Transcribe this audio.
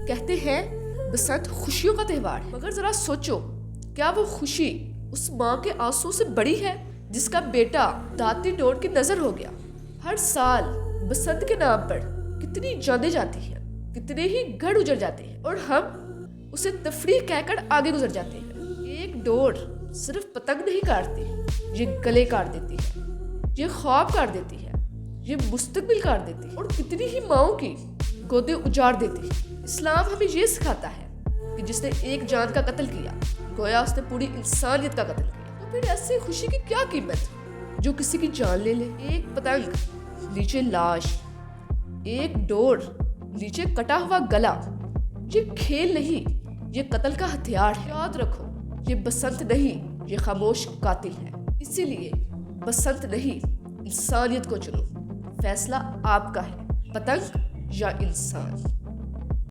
कहते हैं बसंत खुशियों का त्योहार है, मगर जरा सोचो, क्या वो खुशी उस माँ के आंसू से बड़ी है जिसका बेटा दाती तोड़ के नजर हो गया। हर साल बसंत के नाम पर कितनी जानें जाती हैं, कितने ही घर उजड़ जाते हैं और हम उसे तफरीह कहकर आगे गुजर जाते हैं। एक डोर सिर्फ पतंग नहीं काटती, ये गले काट देती है, ये ख्वाब काट देती है, ये मुस्तकबिल काट देती है और कितनी ही माओं की गोदे उजाड़ देती है। इस्लाम हमें ये सिखाता है कि जिसने एक जान का कत्ल किया गोया उसने पूरी इंसानियत का कत्ल किया। तो फिर ऐसी खुशी की क्या कीमत जो किसी की जान ले ले। एक पतंग नीचे लाश, एक डोर नीचे कटा हुआ गला, ये खेल नहीं, ये कत्ल का हथियार है। याद रखो, ये बसंत नहीं, ये खामोश कातिल है। इसीलिए बसंत नहीं, इंसानियत को चुनो। फैसला आपका है, पतंग या इंसान।